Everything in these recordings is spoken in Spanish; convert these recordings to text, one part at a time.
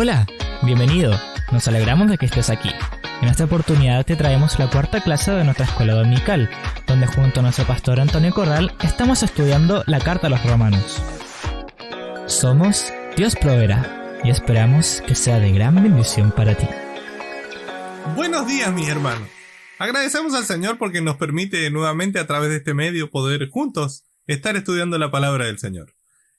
Hola, bienvenido. Nos alegramos de que estés aquí. En esta oportunidad te traemos la cuarta clase de nuestra escuela dominical, donde junto a nuestro pastor Antonio Corral estamos estudiando la carta a los romanos. Somos Dios Proveerá y esperamos que sea de gran bendición para ti. Buenos días, mis hermanos. Agradecemos al Señor porque nos permite nuevamente a través de este medio poder juntos estar estudiando la palabra del Señor.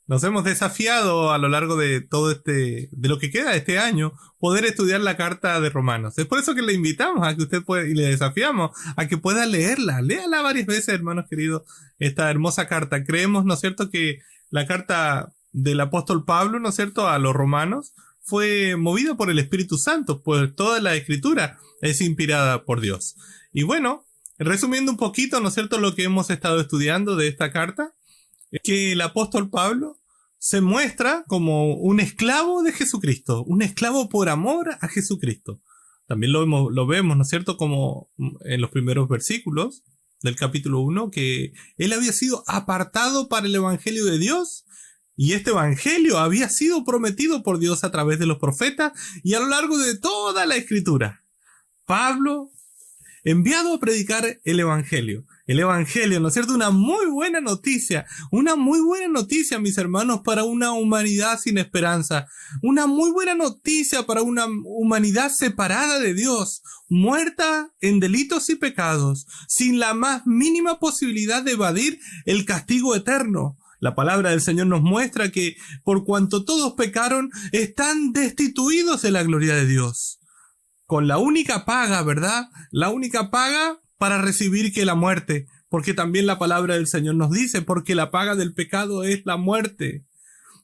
Nos hemos desafiado a lo largo de todo de lo que queda de este año, poder estudiar la carta de Romanos. Es por eso que le invitamos a que usted pueda, y le desafiamos a que pueda leerla. Léala varias veces, hermanos queridos, esta hermosa carta. Creemos, ¿no es cierto?, que la carta del apóstol Pablo, ¿no es cierto?, a los romanos fue movida por el Espíritu Santo, pues toda la escritura es inspirada por Dios. Y bueno, resumiendo un poquito, ¿no es cierto?, lo que hemos estado estudiando de esta carta, es que el apóstol Pablo se muestra como un esclavo de Jesucristo, un esclavo por amor a Jesucristo. También lo vemos, ¿no es cierto?, como en los primeros versículos del capítulo 1, que él había sido apartado para el evangelio de Dios, y este evangelio había sido prometido por Dios a través de los profetas y a lo largo de toda la escritura. Pablo, enviado a predicar el evangelio, ¿no es cierto? Una muy buena noticia, mis hermanos, para una humanidad sin esperanza, una muy buena noticia para una humanidad separada de Dios, muerta en delitos y pecados, sin la más mínima posibilidad de evadir el castigo eterno. La palabra del Señor nos muestra que, por cuanto todos pecaron, están destituidos de la gloria de Dios. Con la única paga, ¿verdad? La única paga para recibir que la muerte, porque también la palabra del Señor nos dice, porque la paga del pecado es la muerte.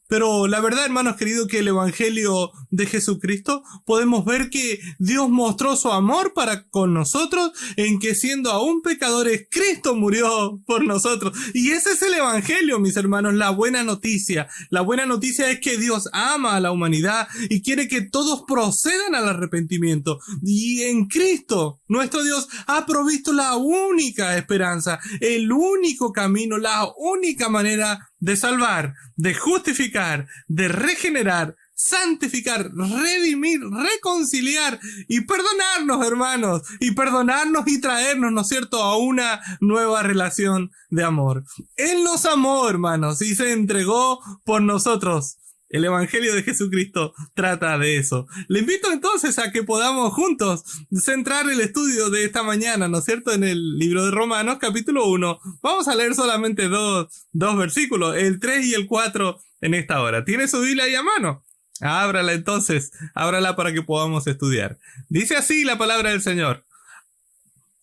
Pero la verdad, hermanos queridos, que el evangelio de Jesucristo podemos ver que Dios mostró su amor para con nosotros en que siendo aún pecadores, Cristo murió por nosotros. Y ese es el evangelio, mis hermanos, la buena noticia. La buena noticia es que Dios ama a la humanidad y quiere que todos procedan al arrepentimiento. Y en Cristo, nuestro Dios ha provisto la única esperanza, el único camino, la única manera de salvar, de justificar, de regenerar, santificar, redimir, reconciliar y perdonarnos, hermanos, y traernos, ¿no es cierto?, a una nueva relación de amor. Él nos amó, hermanos, y se entregó por nosotros. El evangelio de Jesucristo trata de eso. Le invito entonces a que podamos juntos centrar el estudio de esta mañana, ¿no es cierto?, en el libro de Romanos, capítulo 1. Vamos a leer solamente dos versículos, el 3 y el 4 en esta hora. ¿Tiene su Biblia ahí a mano? Ábrala entonces, ábrala para que podamos estudiar. Dice así la palabra del Señor.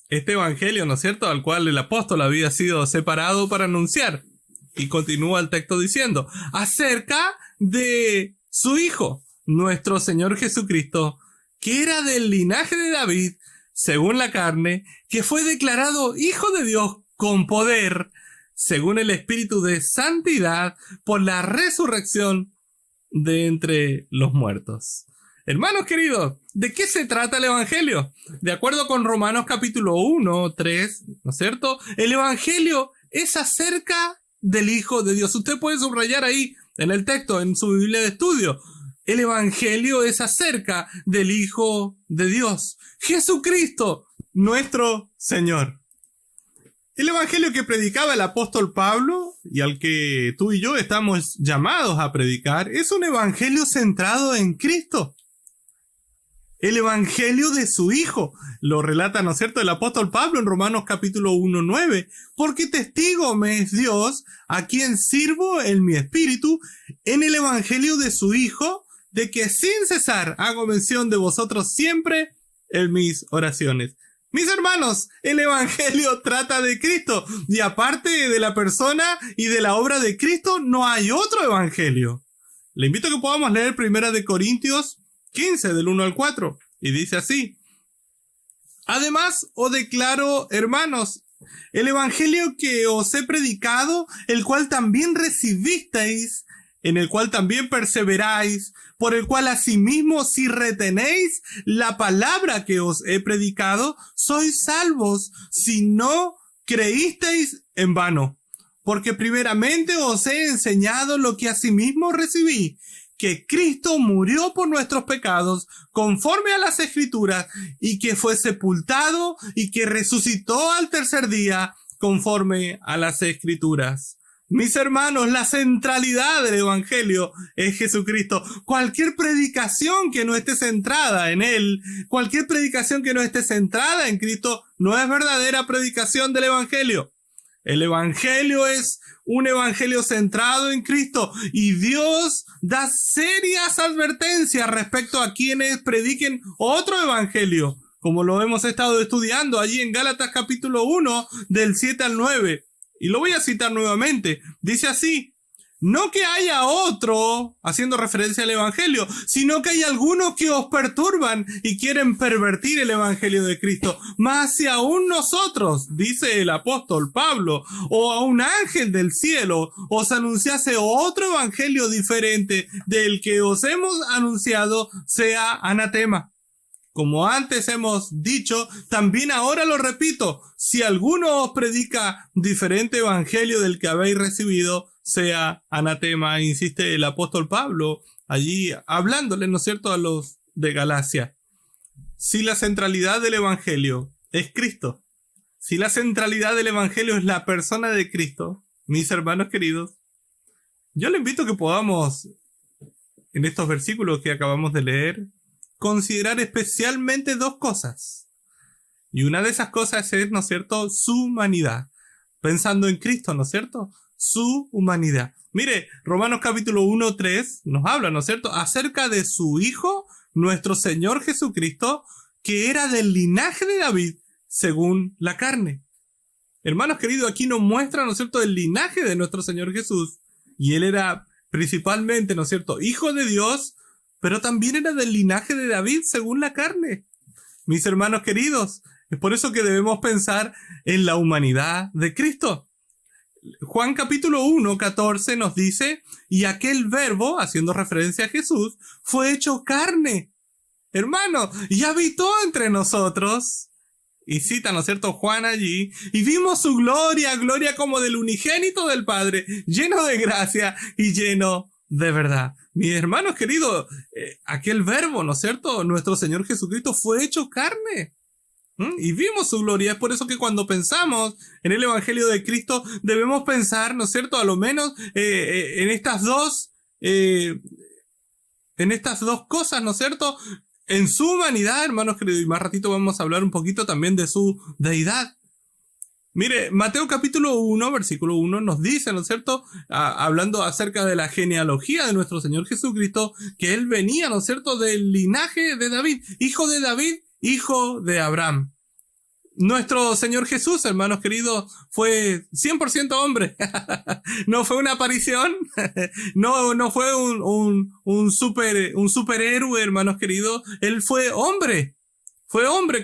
Este evangelio, ¿no es cierto?, al cual el apóstol había sido separado para anunciar. Y continúa el texto diciendo, acerca de su Hijo, nuestro Señor Jesucristo, que era del linaje de David, según la carne, que fue declarado Hijo de Dios con poder, según el Espíritu de santidad, por la resurrección de entre los muertos. Hermanos queridos, ¿de qué se trata el Evangelio? De acuerdo con Romanos capítulo 1, 3, ¿no es cierto? El Evangelio es acerca del Hijo de Dios. Usted puede subrayar ahí en el texto, en su Biblia de estudio. El Evangelio es acerca del Hijo de Dios, Jesucristo, nuestro Señor. El Evangelio que predicaba el apóstol Pablo y al que tú y yo estamos llamados a predicar es un Evangelio centrado en Cristo. El Evangelio de su Hijo. Lo relata, ¿no es cierto?, el apóstol Pablo en Romanos capítulo 1:9. Porque testigo me es Dios, a quien sirvo en mi espíritu, en el Evangelio de su Hijo, de que sin cesar hago mención de vosotros siempre en mis oraciones. Mis hermanos, el Evangelio trata de Cristo. Y aparte de la persona y de la obra de Cristo, no hay otro Evangelio. Le invito a que podamos leer 1 Corintios 15, del 1 al 4, y dice así. Además, os declaro, hermanos, el evangelio que os he predicado, el cual también recibisteis, en el cual también perseveráis, por el cual asimismo, si retenéis la palabra que os he predicado, sois salvos, si no creísteis en vano. Porque primeramente os he enseñado lo que asimismo recibí, que Cristo murió por nuestros pecados conforme a las Escrituras y que fue sepultado y que resucitó al tercer día conforme a las Escrituras. Mis hermanos, la centralidad del Evangelio es Jesucristo. Cualquier predicación que no esté centrada en Él, cualquier predicación que no esté centrada en Cristo, no es verdadera predicación del Evangelio. El Evangelio es un Evangelio centrado en Cristo y Dios da serias advertencias respecto a quienes prediquen otro Evangelio, como lo hemos estado estudiando allí en Gálatas capítulo 1 del 7 al 9. Y lo voy a citar nuevamente. Dice así: no que haya otro, haciendo referencia al Evangelio, sino que hay algunos que os perturban y quieren pervertir el Evangelio de Cristo. Mas si aún nosotros, dice el apóstol Pablo, o a un ángel del cielo, os anunciase otro Evangelio diferente del que os hemos anunciado, sea anatema. Como antes hemos dicho, también ahora lo repito, si alguno os predica diferente evangelio del que habéis recibido, sea anatema, insiste el apóstol Pablo, allí hablándole, ¿no es cierto?, a los de Galacia. Si la centralidad del evangelio es Cristo, si la centralidad del evangelio es la persona de Cristo, mis hermanos queridos, yo les invito a que podamos, en estos versículos que acabamos de leer, considerar especialmente dos cosas. Y una de esas cosas es, ¿no es cierto?, su humanidad. Pensando en Cristo, ¿no es cierto?, su humanidad. Mire, Romanos capítulo 1:3 nos habla, ¿no es cierto?, acerca de su Hijo, nuestro Señor Jesucristo, que era del linaje de David, según la carne. Hermanos queridos, aquí nos muestra, ¿no es cierto?, el linaje de nuestro Señor Jesús. Y Él era principalmente, ¿no es cierto?, Hijo de Dios, pero también era del linaje de David según la carne. Mis hermanos queridos, es por eso que debemos pensar en la humanidad de Cristo. Juan capítulo 1:14 nos dice: y aquel verbo, haciendo referencia a Jesús, fue hecho carne. Hermano, y habitó entre nosotros. Y cita, ¿no es cierto?, Juan allí, y vimos su gloria, gloria como del unigénito del Padre, lleno de gracia y lleno de verdad. Mis hermanos queridos, aquel verbo, ¿no es cierto?, nuestro Señor Jesucristo fue hecho carne. Y vimos su gloria. Es por eso que cuando pensamos en el Evangelio de Cristo, debemos pensar, ¿no es cierto?, a lo menos en estas dos cosas, ¿no es cierto?, en su humanidad, hermanos queridos, y más ratito vamos a hablar un poquito también de su deidad. Mire, Mateo capítulo 1, versículo 1 nos dice, ¿no es cierto?, hablando acerca de la genealogía de nuestro Señor Jesucristo, que Él venía, ¿no es cierto?, del linaje de David, hijo de Abraham. Nuestro Señor Jesús, hermanos queridos, fue 100% hombre. No fue una aparición, no fue un superhéroe, hermanos queridos. Él fue hombre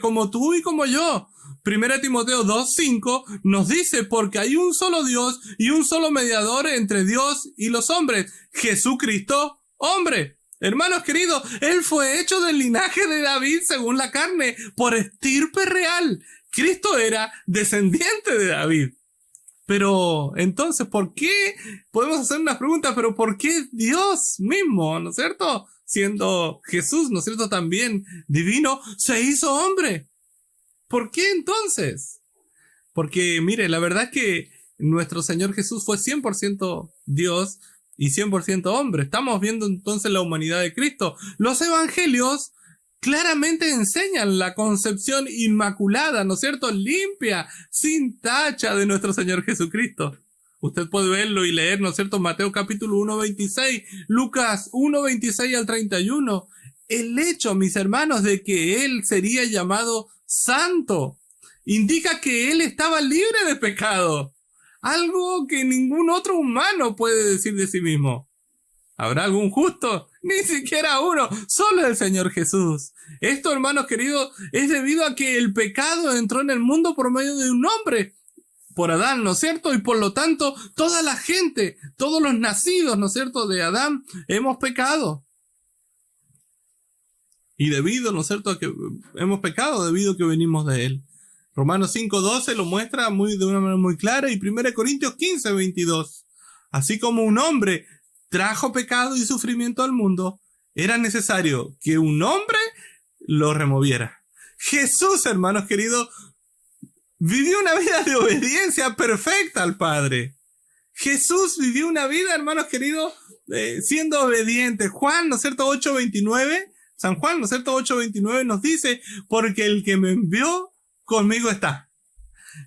como tú y como yo. 1 Timoteo 2:5 nos dice: porque hay un solo Dios y un solo mediador entre Dios y los hombres, Jesucristo, hombre. Hermanos queridos, Él fue hecho del linaje de David según la carne, por estirpe real. Cristo era descendiente de David. Pero entonces, ¿por qué? Podemos hacer una pregunta, pero ¿por qué Dios mismo, ¿no es cierto?, siendo Jesús, ¿no es cierto?, también divino, se hizo hombre? ¿Por qué entonces? Porque, mire, la verdad es que nuestro Señor Jesús fue 100% Dios y 100% hombre. Estamos viendo entonces la humanidad de Cristo. Los evangelios claramente enseñan la concepción inmaculada, ¿no es cierto?, limpia, sin tacha de nuestro Señor Jesucristo. Usted puede verlo y leer, ¿no es cierto?, Mateo capítulo 1:26, Lucas 1:26 al 31. El hecho, mis hermanos, de que Él sería llamado santo indica que Él estaba libre de pecado. Algo que ningún otro humano puede decir de sí mismo. ¿Habrá algún justo? Ni siquiera uno, solo el Señor Jesús. Esto, hermanos queridos, es debido a que el pecado entró en el mundo por medio de un hombre, por Adán, ¿no es cierto? Y por lo tanto, toda la gente, todos los nacidos, ¿no es cierto?, de Adán, hemos pecado. Y debido, ¿no es cierto?, a que hemos pecado, debido a que venimos de Él. Romanos 5:12 lo muestra de una manera muy clara, y 1 Corintios 15:22. Así como un hombre trajo pecado y sufrimiento al mundo, era necesario que un hombre lo removiera. Jesús, hermanos queridos, vivió una vida de obediencia perfecta al Padre. Jesús vivió una vida, hermanos queridos, siendo obediente. Juan, ¿no es cierto? 8:29. San Juan, ¿no es cierto? 8:29 nos dice, porque el que me envió conmigo está.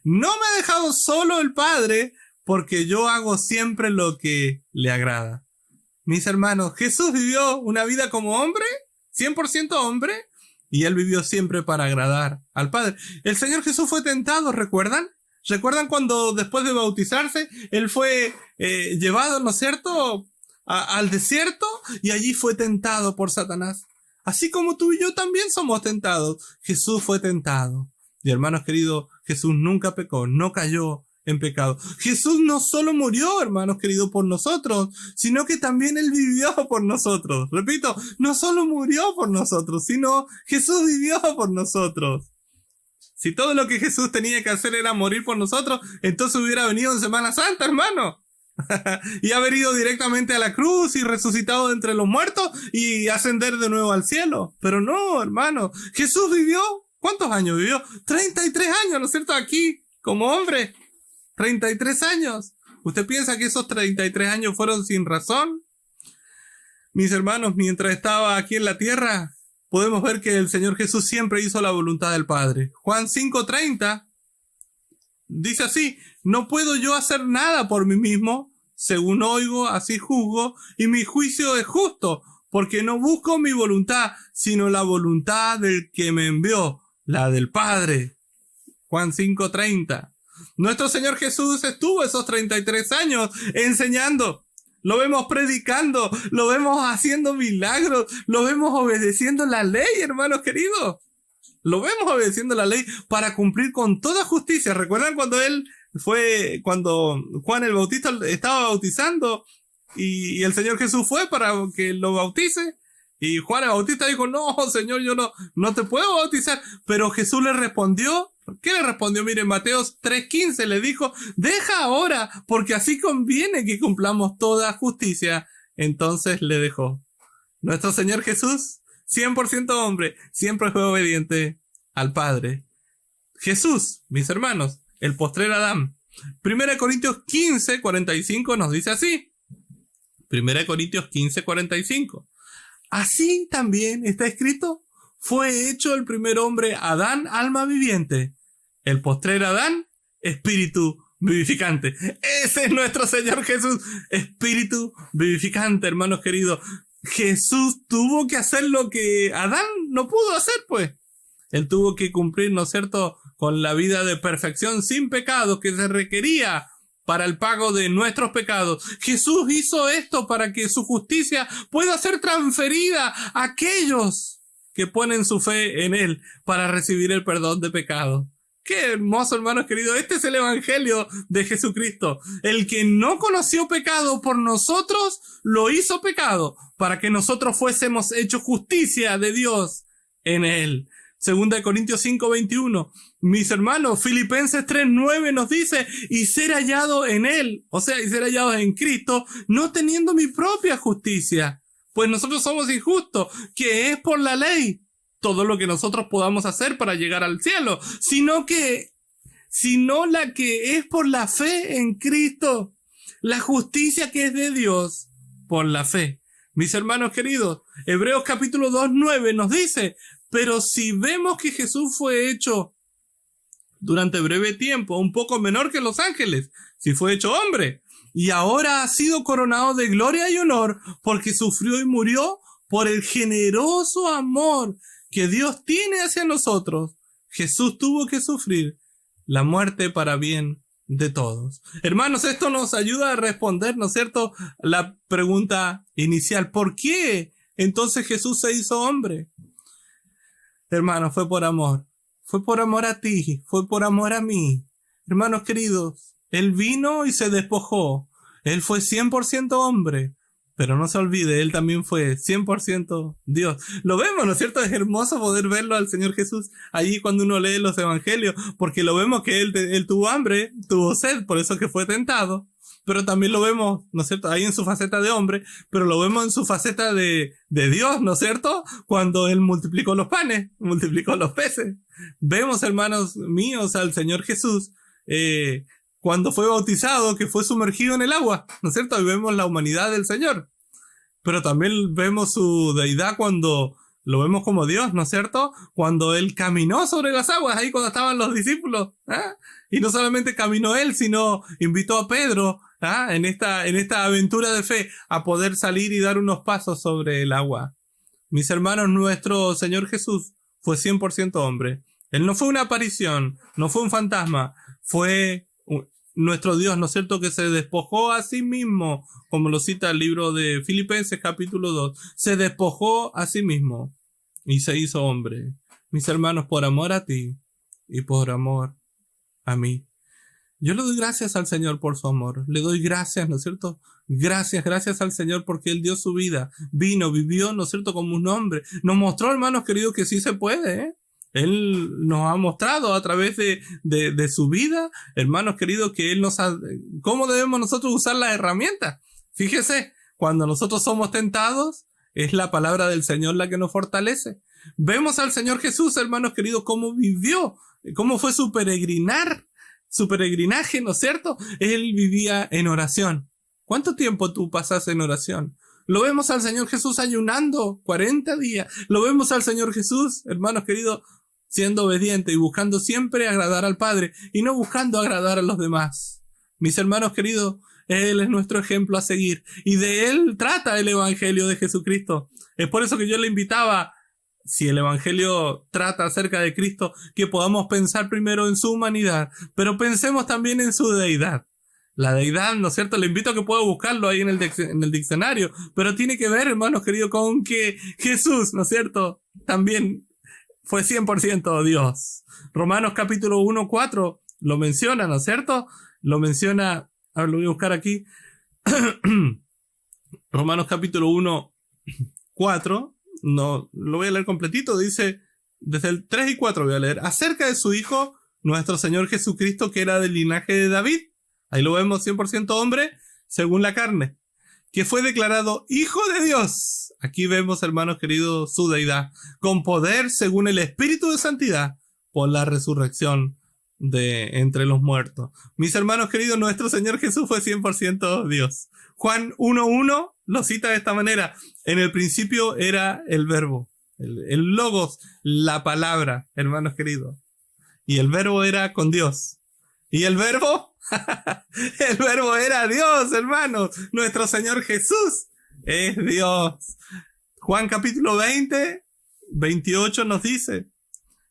No me ha dejado solo el Padre, porque yo hago siempre lo que le agrada. Mis hermanos, Jesús vivió una vida como hombre, 100% hombre, y él vivió siempre para agradar al Padre. El Señor Jesús fue tentado, ¿recuerdan? ¿Recuerdan cuando después de bautizarse, él fue llevado, ¿no es cierto?, al desierto, y allí fue tentado por Satanás? Así como tú y yo también somos tentados. Jesús fue tentado. Y hermanos queridos, Jesús nunca pecó, no cayó en pecado. Jesús no solo murió, hermanos queridos, por nosotros, sino que también Él vivió por nosotros. Repito, no solo murió por nosotros, sino Jesús vivió por nosotros. Si todo lo que Jesús tenía que hacer era morir por nosotros, entonces hubiera venido en Semana Santa, hermano. Y haber ido directamente a la cruz y resucitado de entre los muertos y ascender de nuevo al cielo. Pero no, hermano. Jesús vivió, ¿cuántos años vivió? 33 años, ¿no es cierto? Aquí, como hombre. 33 años. ¿Usted piensa que esos 33 años fueron sin razón? Mis hermanos, mientras estaba aquí en la tierra, podemos ver que el Señor Jesús siempre hizo la voluntad del Padre. Juan 5:30 dice así: no puedo yo hacer nada por mí mismo, según oigo, así juzgo, y mi juicio es justo, porque no busco mi voluntad, sino la voluntad del que me envió, la del Padre. Juan 5:30. Nuestro Señor Jesús estuvo esos 33 años enseñando. Lo vemos predicando, lo vemos haciendo milagros, lo vemos obedeciendo la ley, hermanos queridos. Lo vemos obedeciendo la ley para cumplir con toda justicia. ¿Recuerdan cuando Juan el Bautista estaba bautizando y el Señor Jesús fue para que lo bautice? Y Juan el Bautista dijo: no, Señor, yo no te puedo bautizar. Pero Jesús le respondió. ¿Qué le respondió? Mire, Mateo 3:15 le dijo: deja ahora, porque así conviene que cumplamos toda justicia. Entonces le dejó. Nuestro Señor Jesús, 100% hombre, siempre fue obediente al Padre. Jesús, mis hermanos, el postrer Adán. 1 Corintios 15:45 nos dice así. 1 Corintios 15:45. Así también está escrito: fue hecho el primer hombre Adán, alma viviente. El postrer Adán, espíritu vivificante. Ese es nuestro Señor Jesús, espíritu vivificante, hermanos queridos. Jesús tuvo que hacer lo que Adán no pudo hacer, pues. Él tuvo que cumplir, ¿no es cierto?, con la vida de perfección sin pecado que se requería para el pago de nuestros pecados. Jesús hizo esto para que su justicia pueda ser transferida a aquellos que ponen su fe en Él para recibir el perdón de pecados. Qué hermoso, hermanos queridos. Este es el evangelio de Jesucristo. El que no conoció pecado por nosotros, lo hizo pecado para que nosotros fuésemos hechos justicia de Dios en Él. 2 Corintios 5:21. Mis hermanos, Filipenses 3:9 nos dice: y ser hallado en Él, o sea, y ser hallados en Cristo, no teniendo mi propia justicia, pues nosotros somos injustos, que es por la ley, todo lo que nosotros podamos hacer para llegar al cielo, sino la que es por la fe en Cristo, la justicia que es de Dios por la fe. Mis hermanos queridos, Hebreos capítulo 2:9 nos dice: pero si vemos que Jesús fue hecho durante breve tiempo un poco menor que los ángeles, si fue hecho hombre, y ahora ha sido coronado de gloria y honor porque sufrió y murió por el generoso amor que Dios tiene hacia nosotros, Jesús tuvo que sufrir la muerte para bien de todos. Hermanos, esto nos ayuda a responder, ¿no es cierto?, la pregunta inicial: ¿por qué entonces Jesús se hizo hombre? Hermanos, fue por amor. Fue por amor a ti, fue por amor a mí. Hermanos queridos, Él vino y se despojó. Él fue 100% hombre. Pero no se olvide, Él también fue 100% Dios. Lo vemos, ¿no es cierto? Es hermoso poder verlo al Señor Jesús allí cuando uno lee los evangelios, porque lo vemos que Él tuvo hambre, tuvo sed, por eso que fue tentado. pero también lo vemos, ¿no es cierto?, ahí en su faceta de hombre, pero lo vemos en su faceta de Dios, ¿no es cierto?, cuando Él multiplicó los panes, multiplicó los peces. Vemos, hermanos míos, al Señor Jesús, cuando fue bautizado, que fue sumergido en el agua, ¿no es cierto?, y vemos la humanidad del Señor. Pero también vemos su deidad cuando lo vemos como Dios, ¿no es cierto? Cuando Él caminó sobre las aguas, ahí cuando estaban los discípulos, ¿ah? Y no solamente caminó Él, sino invitó a Pedro, ¿ah?, en esta aventura de fe, a poder salir y dar unos pasos sobre el agua. Mis hermanos, nuestro Señor Jesús fue 100% hombre. Él no fue una aparición, no fue un fantasma, fue nuestro Dios, ¿no es cierto?, que se despojó a sí mismo, como lo cita el libro de Filipenses capítulo 2, se despojó a sí mismo y se hizo hombre. Mis hermanos, por amor a ti y por amor a mí. Yo le doy gracias al Señor por su amor, le doy gracias, ¿no es cierto? Gracias al Señor porque Él dio su vida, vino, vivió, ¿no es cierto?, como un hombre. Nos mostró, hermanos queridos, que sí se puede, ¿eh? Él nos ha mostrado a través de su vida, hermanos queridos, que Él cómo debemos nosotros usar las herramientas. Fíjese, cuando nosotros somos tentados, es la palabra del Señor la que nos fortalece. Vemos al Señor Jesús, hermanos queridos, cómo vivió, cómo fue su peregrinaje, ¿no es cierto? Él vivía en oración. ¿Cuánto tiempo tú pasas en oración? Lo vemos al Señor Jesús ayunando 40 días. Lo vemos al Señor Jesús, hermanos queridos, siendo obediente y buscando siempre agradar al Padre y no buscando agradar a los demás. Mis hermanos queridos, Él es nuestro ejemplo a seguir y de Él trata el Evangelio de Jesucristo. Es por eso que yo le invitaba, si el Evangelio trata acerca de Cristo, que podamos pensar primero en su humanidad, pero pensemos también en su deidad. La deidad, ¿no es cierto? Le invito a que pueda buscarlo ahí en el diccionario, pero tiene que ver, hermanos queridos, con que Jesús, ¿no es cierto?, también fue 100% Dios. Romanos capítulo 1:4 lo menciona, ¿no es cierto? Lo menciona, a ver, lo voy a buscar aquí. Romanos capítulo 1:4, no, lo voy a leer completito, dice, desde el 3 y 4 voy a leer, acerca de su Hijo, nuestro Señor Jesucristo, que era del linaje de David. Ahí lo vemos, 100% hombre, según la carne, que fue declarado Hijo de Dios. Aquí vemos, hermanos queridos, su deidad, con poder según el Espíritu de Santidad, por la resurrección de entre los muertos. Mis hermanos queridos, nuestro Señor Jesús fue 100% Dios. Juan 1:1 lo cita de esta manera. En el principio era el verbo, el logos, la palabra, hermanos queridos. Y el verbo era con Dios. ¿Y el verbo? El verbo era Dios, hermanos. Nuestro Señor Jesús es Dios. Juan capítulo 20:28 nos dice,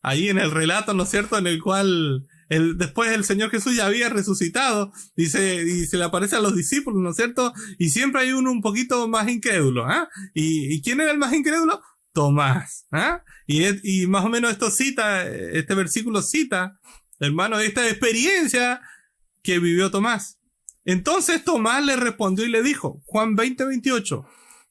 ahí en el relato, ¿no es cierto?, en el cual después el Señor Jesús ya había resucitado, dice, y se le aparece a los discípulos, ¿no es cierto? Y siempre hay uno un poquito más incrédulo, ¿ah? ¿Y quién era el más incrédulo? Tomás, ¿ah? Y más o menos este versículo cita, hermano, esta experiencia que vivió Tomás. Entonces Tomás le respondió y le dijo, Juan 20:28,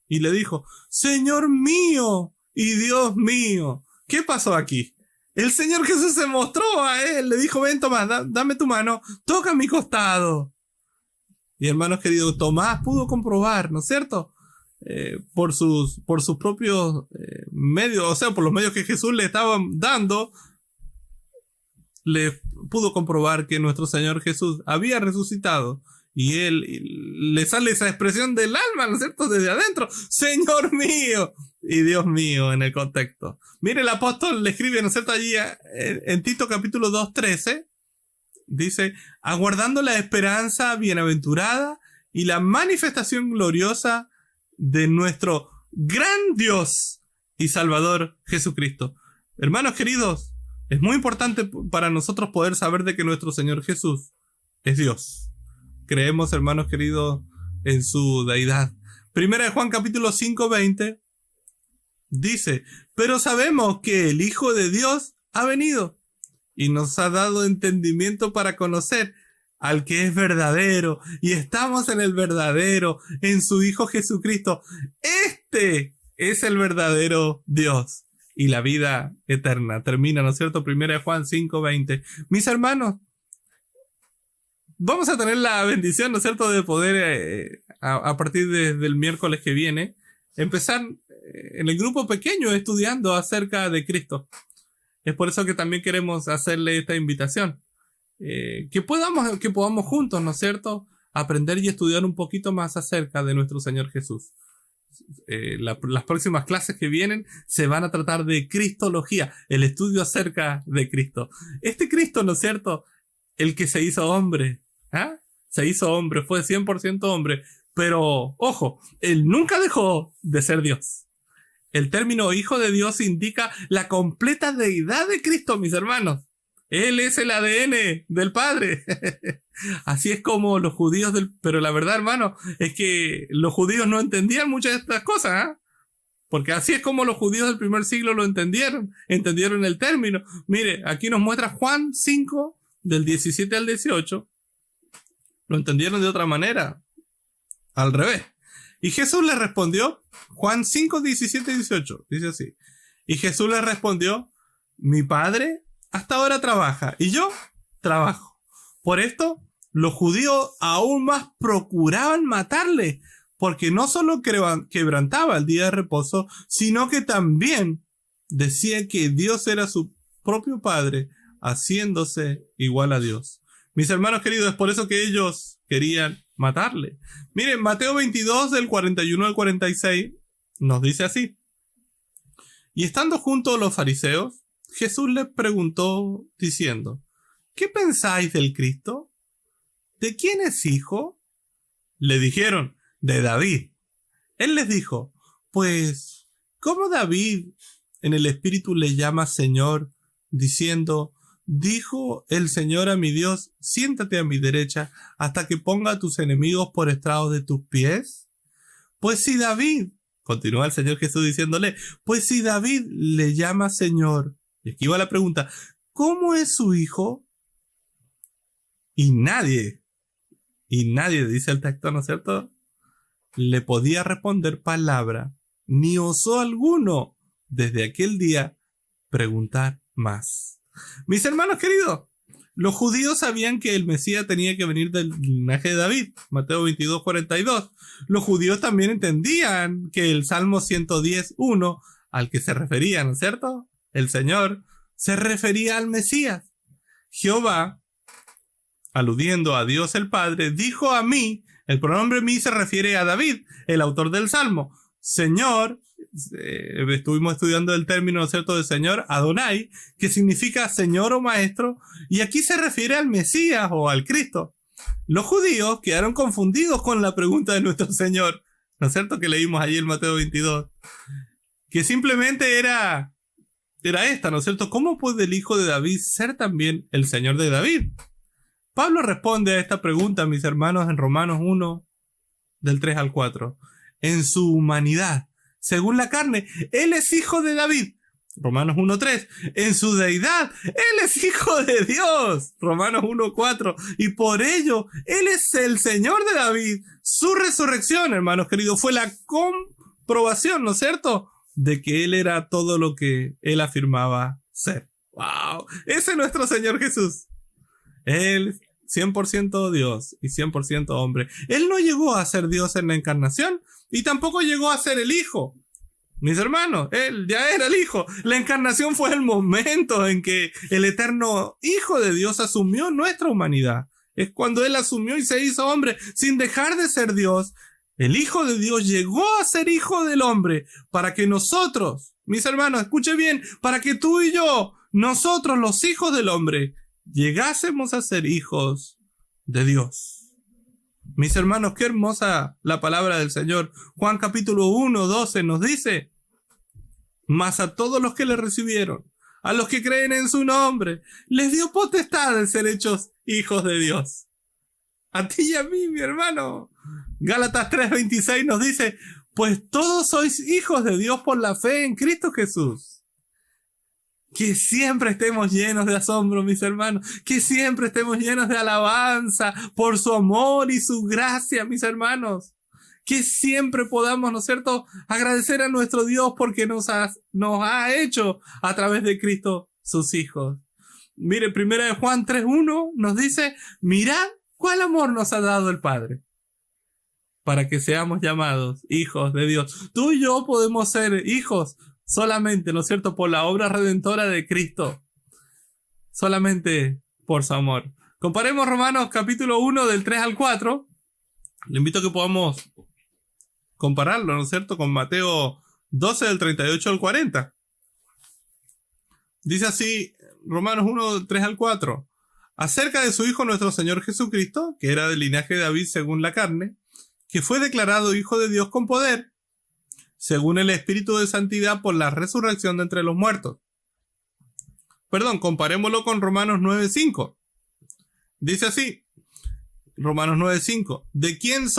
y le dijo, Señor mío y Dios mío. ¿Qué pasó aquí? El Señor Jesús se mostró a él, le dijo, ven Tomás, dame tu mano, toca mi costado. Y hermanos queridos, Tomás pudo comprobar, ¿no es cierto?, por sus propios medios, o sea, por los medios que Jesús le estaba dando, le pudo comprobar que nuestro Señor Jesús había resucitado. Y le sale esa expresión del alma, ¿no es cierto?, desde adentro, Señor mío y Dios mío, en el contexto. Mire, el apóstol le escribe, ¿no es cierto?, allí en Tito capítulo 2:13, dice, aguardando la esperanza bienaventurada y la manifestación gloriosa de nuestro gran Dios y Salvador Jesucristo. Hermanos queridos, es muy importante para nosotros poder saber de que nuestro Señor Jesús es Dios. Creemos, hermanos queridos, en su deidad. Primera de Juan capítulo 5:20 dice, pero sabemos que el Hijo de Dios ha venido y nos ha dado entendimiento para conocer al que es verdadero, y estamos en el verdadero, en su Hijo Jesucristo. Este es el verdadero Dios y la vida eterna. Termina, ¿no es cierto? Primera de Juan 5:20. Mis hermanos, vamos a tener la bendición, ¿no es cierto?, de poder, a partir del miércoles que viene, empezar en el grupo pequeño estudiando acerca de Cristo. Es por eso que también queremos hacerle esta invitación. Que podamos juntos, ¿no es cierto?, aprender y estudiar un poquito más acerca de nuestro Señor Jesús. Las próximas clases que vienen se van a tratar de Cristología, el estudio acerca de Cristo. Este Cristo, ¿no es cierto?, el que se hizo hombre, se hizo hombre, fue 100% hombre, pero, ojo, él nunca dejó de ser Dios. El término Hijo de Dios indica la completa deidad de Cristo, mis hermanos. Él es el ADN del Padre. Así es como los judíos Pero la verdad, hermano, es que los judíos no entendían muchas de estas cosas, porque así es como los judíos del primer siglo lo entendieron el término. Mire, aquí nos muestra Juan 5, del 17 al 18. Lo entendieron de otra manera, al revés. Y Jesús le respondió, Juan 5, 17 y 18, dice así. Y Jesús le respondió, mi Padre hasta ahora trabaja, y yo trabajo. Por esto, los judíos aún más procuraban matarle, porque no solo quebrantaba el día de reposo, sino que también decía que Dios era su propio Padre, haciéndose igual a Dios. Mis hermanos queridos, es por eso que ellos querían matarle. Miren, Mateo 22, del 41 al 46, nos dice así. Y estando juntos los fariseos, Jesús les preguntó diciendo, ¿qué pensáis del Cristo? ¿De quién es hijo? Le dijeron, de David. Él les dijo, pues, ¿cómo David en el Espíritu le llama Señor, diciendo, dijo el Señor a mi Dios, siéntate a mi derecha hasta que ponga a tus enemigos por estrado de tus pies? Pues si David, continúa el Señor Jesús diciéndole, pues si David le llama Señor, y aquí va la pregunta, ¿cómo es su hijo? Y nadie, dice el texto, ¿no es cierto?, le podía responder palabra, ni osó alguno desde aquel día preguntar más. Mis hermanos queridos, los judíos sabían que el Mesías tenía que venir del linaje de David, Mateo 22, 42. Los judíos también entendían que el Salmo 110:1, al que se refería, ¿no es cierto?, el Señor, se refería al Mesías. Jehová, aludiendo a Dios el Padre, dijo a mí, el pronombre mí se refiere a David, el autor del Salmo. Señor, estuvimos estudiando el término, ¿no es cierto?, de Señor, Adonai, que significa Señor o Maestro, y aquí se refiere al Mesías o al Cristo. Los judíos quedaron confundidos con la pregunta de nuestro Señor, ¿no es cierto?, que leímos allí en Mateo 22, que simplemente era esta, ¿no es cierto? ¿Cómo puede el hijo de David ser también el Señor de David? Pablo responde a esta pregunta, mis hermanos, en Romanos 1, del 3 al 4. En su humanidad, según la carne, él es hijo de David. Romanos 1:3. En su deidad, él es hijo de Dios. Romanos 1:4. Y por ello, él es el Señor de David. Su resurrección, hermanos queridos, fue la comprobación, ¿no es cierto?, de que él era todo lo que él afirmaba ser. ¡Wow! Ese es nuestro Señor Jesús. Él 100% Dios y 100% hombre. Él no llegó a ser Dios en la encarnación y tampoco llegó a ser el Hijo. Mis hermanos, él ya era el Hijo. La encarnación fue el momento en que el eterno Hijo de Dios asumió nuestra humanidad. Es cuando él asumió y se hizo hombre sin dejar de ser Dios. El Hijo de Dios llegó a ser hijo del hombre para que nosotros, mis hermanos, escuche bien, para que tú y yo, nosotros los hijos del hombre, llegásemos a ser hijos de Dios. Mis hermanos, qué hermosa la palabra del Señor. Juan capítulo 1:12 nos dice, mas a todos los que le recibieron, a los que creen en su nombre, les dio potestad de ser hechos hijos de Dios. A ti y a mí, mi hermano. Gálatas 3:26 nos dice, pues todos sois hijos de Dios por la fe en Cristo Jesús. Que siempre estemos llenos de asombro, mis hermanos. Que siempre estemos llenos de alabanza por su amor y su gracia, mis hermanos. Que siempre podamos, ¿no es cierto?, agradecer a nuestro Dios porque nos ha hecho a través de Cristo sus hijos. Mire, 1 Juan 3:1 nos dice, mirad ¿Cuál amor nos ha dado el Padre? Para que seamos llamados hijos de Dios. Tú y yo podemos ser hijos solamente, ¿no es cierto?, por la obra redentora de Cristo. Solamente por su amor. Comparemos Romanos capítulo 1 del 3 al 4. Le invito a que podamos compararlo, ¿no es cierto?, con Mateo 12 del 38 al 40. Dice así, Romanos 1 del 3 al 4. Acerca de su Hijo nuestro Señor Jesucristo, que era del linaje de David según la carne, que fue declarado Hijo de Dios con poder, según el Espíritu de Santidad por la resurrección de entre los muertos. Comparémoslo con Romanos 9:5. Dice así, Romanos 9:5. ¿De quiénes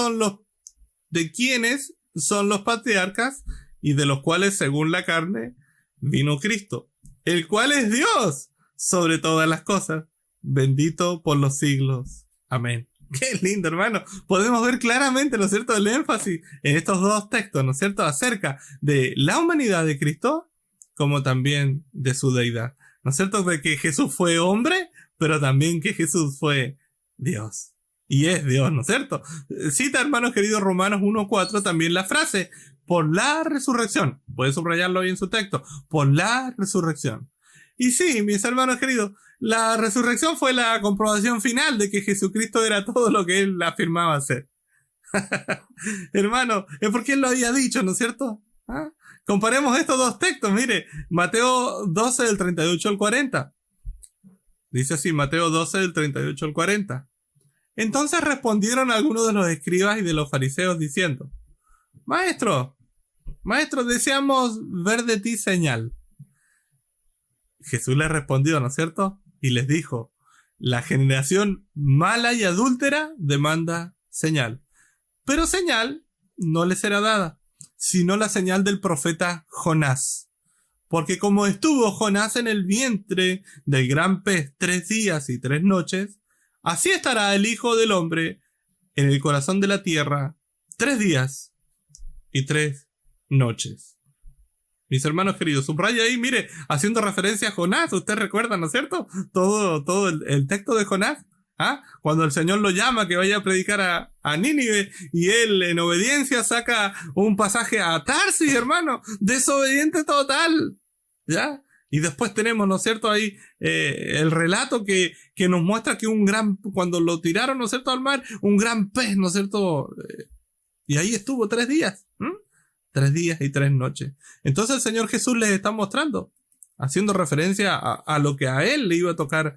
son los patriarcas y de los cuales según la carne vino Cristo, el cual es Dios sobre todas las cosas, bendito por los siglos? Amén. Qué lindo, hermano. Podemos ver claramente, ¿no es cierto?, el énfasis en estos dos textos, ¿no es cierto?, acerca de la humanidad de Cristo, como también de su deidad. ¿No es cierto?, de que Jesús fue hombre, pero también que Jesús fue Dios. Y es Dios, ¿no es cierto? Cita, hermanos queridos, Romanos 1:4, también la frase, por la resurrección. Puede subrayarlo ahí en su texto. Por la resurrección. Y sí, mis hermanos queridos, la resurrección fue la comprobación final de que Jesucristo era todo lo que él afirmaba ser. Hermano, es porque él lo había dicho, ¿no es cierto? ¿Ah? Comparemos estos dos textos, mire, Mateo 12 del 38 al 40. Dice así, Mateo 12 del 38 al 40. Entonces respondieron algunos de los escribas y de los fariseos diciendo, Maestro, deseamos ver de ti señal. Jesús les respondió, ¿no es cierto?, y les dijo, la generación mala y adúltera demanda señal, pero señal no les será dada, sino la señal del profeta Jonás. Porque como estuvo Jonás en el vientre del gran pez 3 días y 3 noches, así estará el Hijo del Hombre en el corazón de la tierra 3 días y 3 noches. Mis hermanos queridos, subraya ahí, mire, haciendo referencia a Jonás, usted recuerda, ¿no es cierto?, todo el texto de Jonás, ¿ah? Cuando el Señor lo llama que vaya a predicar a Nínive, y él en obediencia saca un pasaje a Tarsis, hermano, desobediente total, ¿ya? Y después tenemos, ¿no es cierto?, ahí el relato que nos muestra que cuando lo tiraron, ¿no es cierto?, al mar, un gran pez, ¿no es cierto?, y ahí estuvo 3 días, 3 días y 3 noches. Entonces el Señor Jesús les está mostrando, haciendo referencia a lo que a él le iba a tocar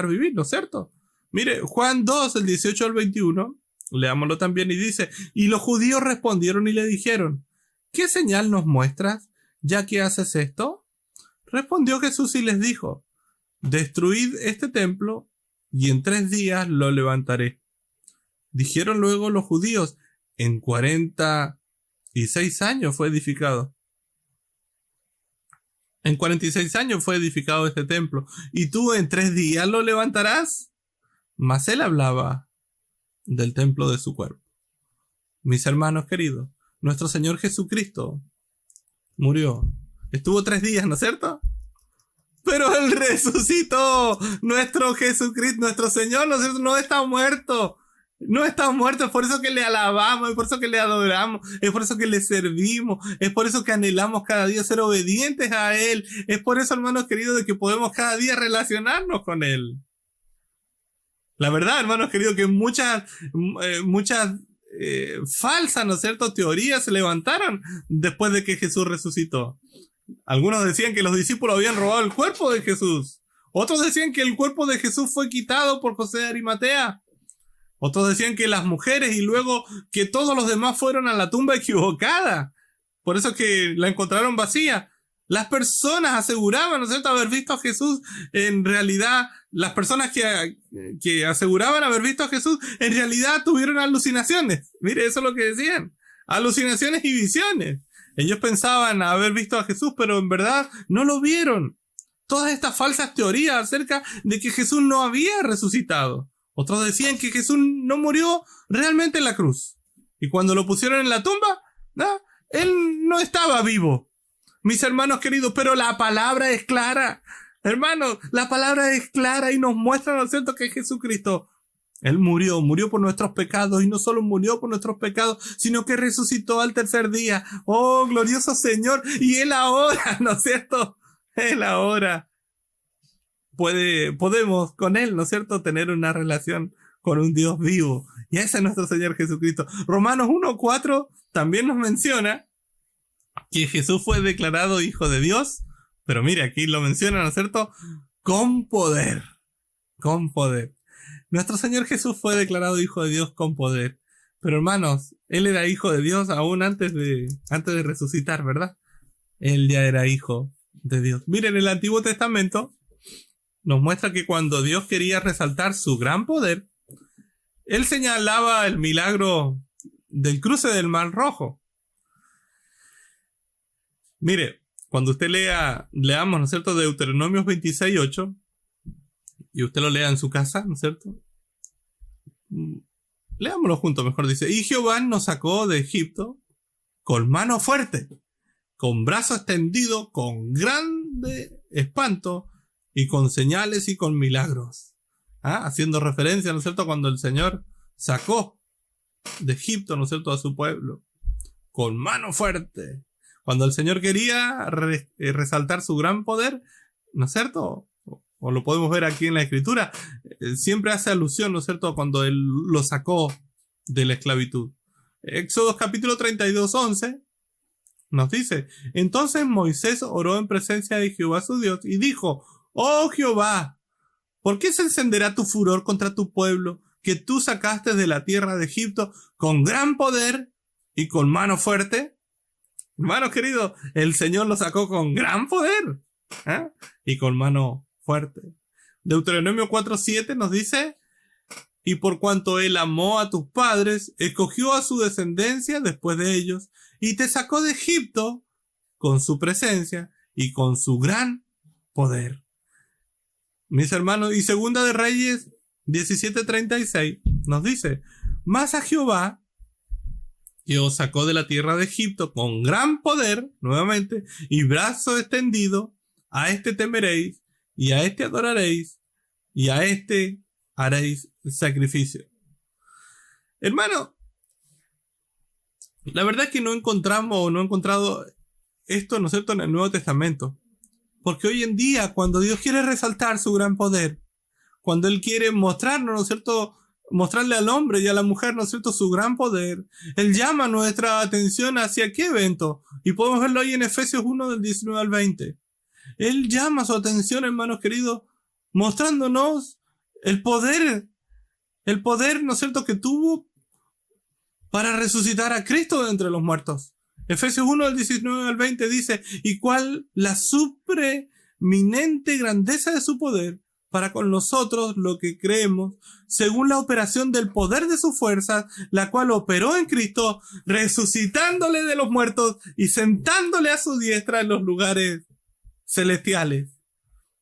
vivir, ¿no es cierto? Mire, Juan 2, el 18 al 21, leámoslo también, y dice, y los judíos respondieron y le dijeron, ¿qué señal nos muestras, ya que haces esto? Respondió Jesús y les dijo, destruid este templo, y en 3 días lo levantaré. Dijeron luego los judíos, en 46 años fue edificado. En 46 años fue edificado este templo, y tú en 3 días lo levantarás. Mas él hablaba del templo de su cuerpo. Mis hermanos queridos, nuestro Señor Jesucristo murió. Estuvo 3 días, ¿no es cierto? Pero él resucitó. Nuestro Jesucristo, nuestro Señor, ¿no es cierto?, no está muerto. No está muerto, es por eso que le alabamos, es por eso que le adoramos, es por eso que le servimos, es por eso que anhelamos cada día ser obedientes a Él, es por eso, hermanos queridos, de que podemos cada día relacionarnos con Él. La verdad, hermanos queridos, que muchas falsas, ¿no es cierto?, teorías se levantaron después de que Jesús resucitó. Algunos decían que los discípulos habían robado el cuerpo de Jesús. Otros decían que el cuerpo de Jesús fue quitado por José de Arimatea. Otros decían que las mujeres y luego que todos los demás fueron a la tumba equivocada. Por eso que la encontraron vacía. Las personas aseguraban, ¿no es cierto?, haber visto a Jesús. En realidad, las personas que aseguraban haber visto a Jesús, en realidad tuvieron alucinaciones. Mire, eso es lo que decían. Alucinaciones y visiones. Ellos pensaban haber visto a Jesús, pero en verdad no lo vieron. Todas estas falsas teorías acerca de que Jesús no había resucitado. Otros decían que Jesús no murió realmente en la cruz. Y cuando lo pusieron en la tumba, ¿no?, él no estaba vivo. Mis hermanos queridos, pero la palabra es clara. Hermanos, la palabra es clara y nos muestra, ¿no es cierto?, que Jesucristo, Él murió por nuestros pecados, y no solo murió por nuestros pecados, sino que resucitó al tercer día. ¡Oh, glorioso Señor! Y Él ahora, ¿no es cierto? Él ahora podemos con Él, ¿no es cierto?, tener una relación con un Dios vivo. Y ese es nuestro Señor Jesucristo. Romanos 1:4 también nos menciona que Jesús fue declarado Hijo de Dios, pero mire, aquí lo menciona, ¿no es cierto?, con poder. Con poder. Nuestro Señor Jesús fue declarado Hijo de Dios con poder. Pero hermanos, Él era Hijo de Dios aún antes de resucitar, ¿verdad? Él ya era Hijo de Dios. Miren, el Antiguo Testamento nos muestra que cuando Dios quería resaltar su gran poder, Él señalaba el milagro del cruce del Mar Rojo. Mire, cuando usted leamos, ¿no es cierto?, Deuteronomios 26:8, y usted lo lea en su casa, ¿no es cierto? Leámoslo juntos, mejor dice: y Jehová nos sacó de Egipto con mano fuerte, con brazo extendido, con grande espanto, y con señales y con milagros. Haciendo referencia, ¿no es cierto?, cuando el Señor sacó de Egipto, ¿no es cierto?, a su pueblo, con mano fuerte. Cuando el Señor quería resaltar su gran poder, ¿no es cierto?, o lo podemos ver aquí en la Escritura, siempre hace alusión, ¿no es cierto?, cuando Él lo sacó de la esclavitud. Éxodo capítulo 32:11 nos dice: entonces Moisés oró en presencia de Jehová su Dios y dijo: oh Jehová, ¿por qué se encenderá tu furor contra tu pueblo, que tú sacaste de la tierra de Egipto con gran poder y con mano fuerte? Hermanos queridos, el Señor lo sacó con gran poder y con mano fuerte. Deuteronomio 4:7 nos dice: y por cuanto Él amó a tus padres, escogió a su descendencia después de ellos, y te sacó de Egipto con su presencia y con su gran poder. Mis hermanos, y Segunda de Reyes 17:36 nos dice: mas a Jehová, que os sacó de la tierra de Egipto con gran poder, nuevamente, y brazo extendido, a este temeréis, y a este adoraréis, y a este haréis sacrificio. Hermano, la verdad es que no he encontrado esto, ¿no es cierto?, en el Nuevo Testamento. Porque hoy en día, cuando Dios quiere resaltar su gran poder, cuando Él quiere mostrarnos, ¿no es cierto?, mostrarle al hombre y a la mujer, ¿no es cierto?, su gran poder, Él llama nuestra atención hacia qué evento. Y podemos verlo ahí en Efesios 1 del 19 al 20. Él llama su atención, hermanos queridos, mostrándonos el poder, ¿no es cierto?, que tuvo para resucitar a Cristo de entre los muertos. Efesios 1 del 19 al 20 dice: y cuál la supreeminente grandeza de su poder para con nosotros lo que creemos, según la operación del poder de su fuerza, la cual operó en Cristo, resucitándole de los muertos y sentándole a su diestra en los lugares celestiales.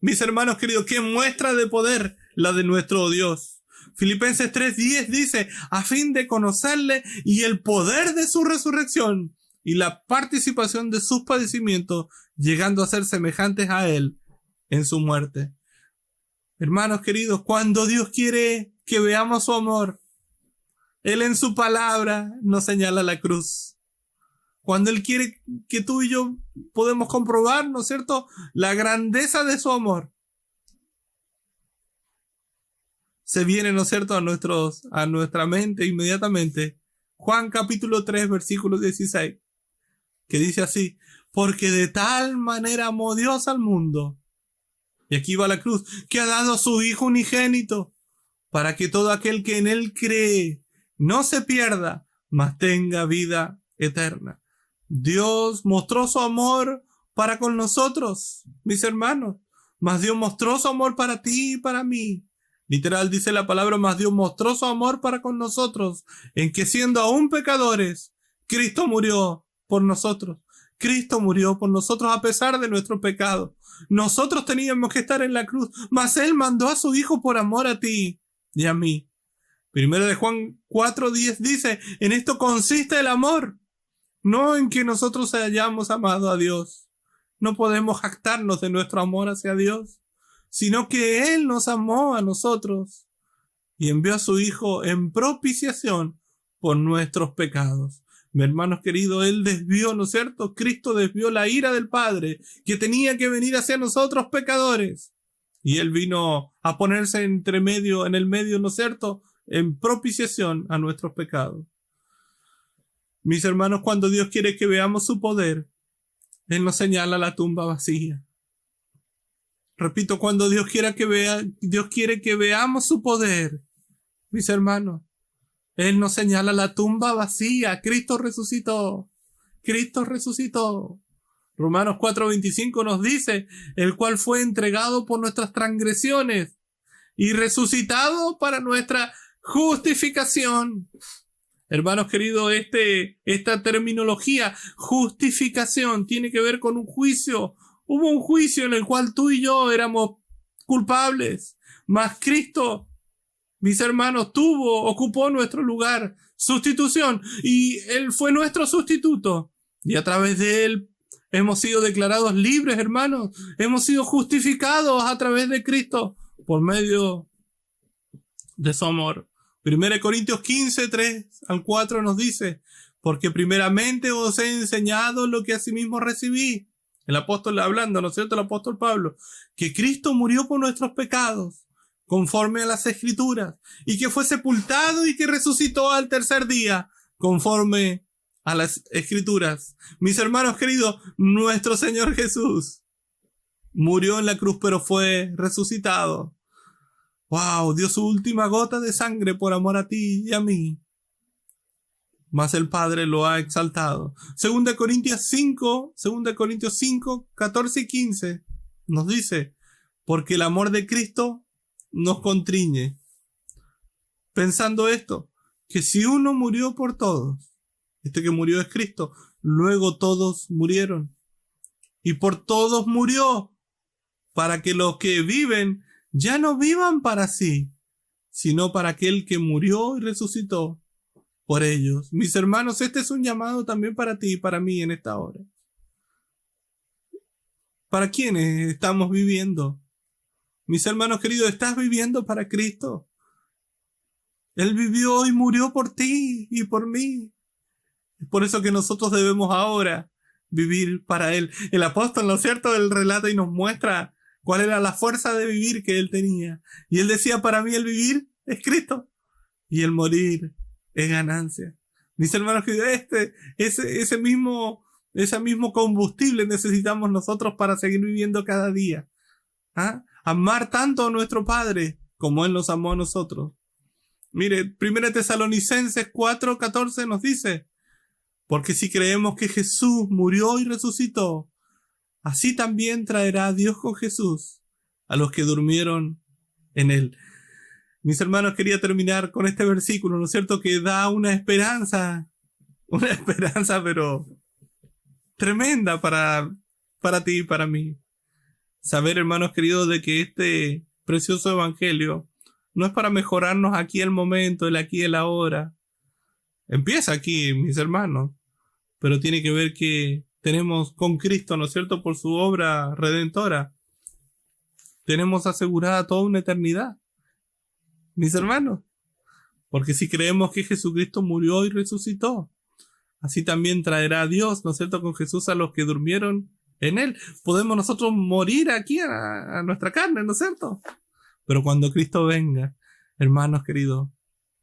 Mis hermanos queridos, qué muestra de poder la de nuestro Dios. Filipenses 3:10 dice: a fin de conocerle y el poder de su resurrección y la participación de sus padecimientos, llegando a ser semejantes a Él en su muerte. Hermanos queridos, cuando Dios quiere que veamos su amor, Él en su palabra nos señala la cruz. Cuando Él quiere que tú y yo podemos comprobar, ¿no es cierto?, la grandeza de su amor, se viene, ¿no es cierto?, a nuestra mente inmediatamente Juan capítulo 3 versículo 16, que dice así: porque de tal manera amó Dios al mundo, y aquí va la cruz, que ha dado a su Hijo unigénito, para que todo aquel que en Él cree no se pierda, mas tenga vida eterna. Dios mostró su amor para con nosotros, mis hermanos, mas Dios mostró su amor para ti y para mí. Literal dice la palabra: mas Dios mostró su amor para con nosotros, en que siendo aún pecadores, Cristo murió por nosotros. Cristo murió por nosotros a pesar de nuestro pecado. Nosotros teníamos que estar en la cruz, mas Él mandó a su Hijo por amor a ti y a mí. Primero de Juan 4:10 dice: en esto consiste el amor, no en que nosotros hayamos amado a Dios. No podemos jactarnos de nuestro amor hacia Dios, sino que Él nos amó a nosotros y envió a su Hijo en propiciación por nuestros pecados. Mi hermanos queridos, Él desvió, ¿no es cierto? Cristo desvió la ira del Padre que tenía que venir hacia nosotros pecadores. Y Él vino a ponerse en el medio, ¿no es cierto?, en propiciación a nuestros pecados. Mis hermanos, cuando Dios quiere que veamos su poder, Él nos señala la tumba vacía. Repito, cuando Dios quiere que veamos su poder, mis hermanos, Él nos señala la tumba vacía. Cristo resucitó. Cristo resucitó. Romanos 4:25 nos dice, el cual fue entregado por nuestras transgresiones y resucitado para nuestra justificación. Hermanos queridos, esta terminología, justificación, tiene que ver con un juicio. Hubo un juicio en el cual tú y yo éramos culpables, mas Cristo, mis hermanos, ocupó nuestro lugar, sustitución, y Él fue nuestro sustituto. Y a través de Él hemos sido declarados libres, hermanos. Hemos sido justificados a través de Cristo por medio de su amor. 1 Corintios 15, 3 al 4 nos dice, porque primeramente os he enseñado lo que asimismo recibí. El apóstol hablando, ¿no es cierto? El apóstol Pablo, que Cristo murió por nuestros pecados, conforme a las Escrituras, y que fue sepultado y que resucitó al tercer día, conforme a las Escrituras. Mis hermanos queridos, nuestro Señor Jesús murió en la cruz, pero fue resucitado. ¡Wow! Dio su última gota de sangre por amor a ti y a mí. Mas el Padre lo ha exaltado. 2 Corintios 5, 14 y 15 nos dice, porque el amor de Cristo nos constriñe. Pensando esto, que si uno murió por todos, que murió es Cristo, luego todos murieron. Y por todos murió, para que los que viven ya no vivan para sí, sino para aquel que murió y resucitó por ellos. Mis hermanos, este es un llamado también para ti y para mí en esta hora. ¿Para quiénes estamos viviendo? Mis hermanos queridos, ¿estás viviendo para Cristo? Él vivió y murió por ti y por mí. Es por eso que nosotros debemos ahora vivir para Él. El apóstol, ¿no es cierto?, él relata y nos muestra cuál era la fuerza de vivir que él tenía. Y él decía, para mí el vivir es Cristo y el morir es ganancia. Mis hermanos, que ese mismo combustible necesitamos nosotros para seguir viviendo cada día. ¿Ah? Amar tanto a nuestro Padre como Él nos amó a nosotros. Mire, 1 Tesalonicenses 4:14 nos dice, porque si creemos que Jesús murió y resucitó, así también traerá Dios con Jesús a los que durmieron en Él. Mis hermanos, quería terminar con este versículo, ¿no es cierto?, que da una esperanza pero tremenda para ti y para mí. Saber, hermanos queridos, de que este precioso evangelio no es para mejorarnos aquí el momento, el aquí y el ahora. Empieza aquí, mis hermanos, pero tiene que ver que tenemos con Cristo, ¿no es cierto?, por su obra redentora, tenemos asegurada toda una eternidad, mis hermanos, porque si creemos que Jesucristo murió y resucitó, así también traerá a Dios, ¿no es cierto?, con Jesús a los que durmieron en Él. Podemos nosotros morir aquí a nuestra carne, ¿no es cierto?, pero cuando Cristo venga, hermanos queridos,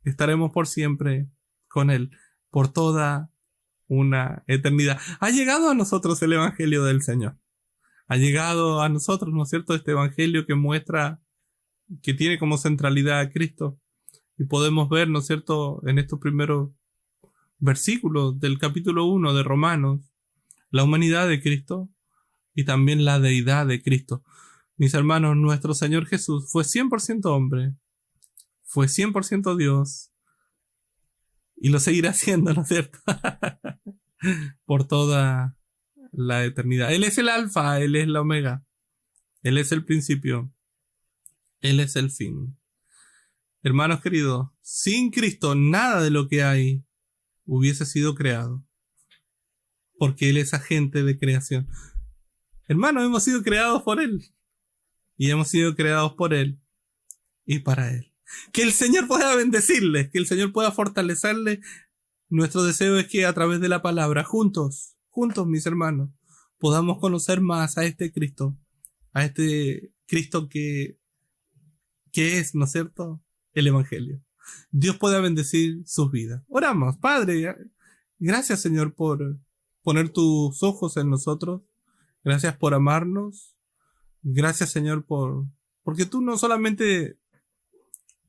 estaremos por siempre con Él, por toda una eternidad. Ha llegado a nosotros el Evangelio del Señor. Ha llegado a nosotros, ¿no es cierto?, este Evangelio que muestra, que tiene como centralidad a Cristo. Y podemos ver, ¿no es cierto?, en estos primeros versículos del capítulo 1 de Romanos, la humanidad de Cristo y también la deidad de Cristo. Mis hermanos, nuestro Señor Jesús fue 100% hombre, fue 100% Dios, y lo seguirá siendo, ¿no es cierto?, por toda la eternidad. Él es el alfa, Él es la omega, Él es el principio, Él es el fin. Hermanos queridos, sin Cristo nada de lo que hay hubiese sido creado, porque Él es agente de creación. Hermanos, hemos sido creados por Él. y hemos sido creados por Él y para Él. Que el Señor pueda bendecirles, que el Señor pueda fortalecerles. Nuestro deseo es que a través de la palabra, juntos, mis hermanos, podamos conocer más a este Cristo que es, ¿no es cierto?, el Evangelio. Dios pueda bendecir sus vidas. Oramos. Padre, gracias, Señor, por poner tus ojos en nosotros. Gracias por amarnos. Gracias, Señor, porque tú no solamente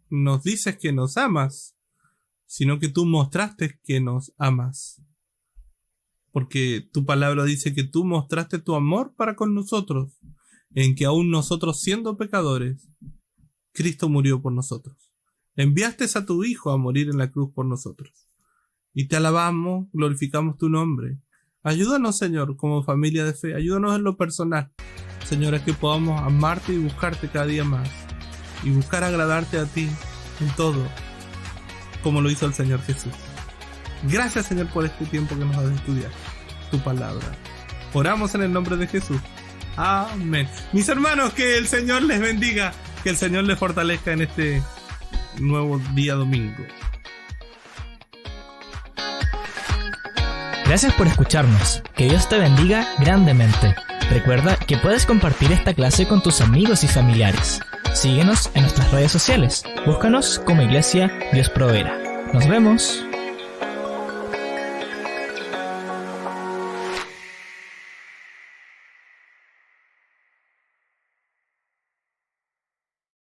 nos dices que nos amas, sino que tú mostraste que nos amas. Porque tu palabra dice que tú mostraste tu amor para con nosotros, en que aún nosotros siendo pecadores, Cristo murió por nosotros. Enviaste a tu Hijo a morir en la cruz por nosotros. Y te alabamos, glorificamos tu nombre. Ayúdanos, Señor, como familia de fe. Ayúdanos en lo personal, Señor, a que podamos amarte y buscarte cada día más. Y buscar agradarte a ti en todo, como lo hizo el Señor Jesús. Gracias, Señor, por este tiempo que nos has de estudiar tu palabra. Oramos en el nombre de Jesús. Amén. Mis hermanos, que el Señor les bendiga, que el Señor les fortalezca en este nuevo día domingo. Gracias por escucharnos. Que Dios te bendiga grandemente. Recuerda que puedes compartir esta clase con tus amigos y familiares. Síguenos en nuestras redes sociales. Búscanos como Iglesia Dios Proveerá. Nos vemos.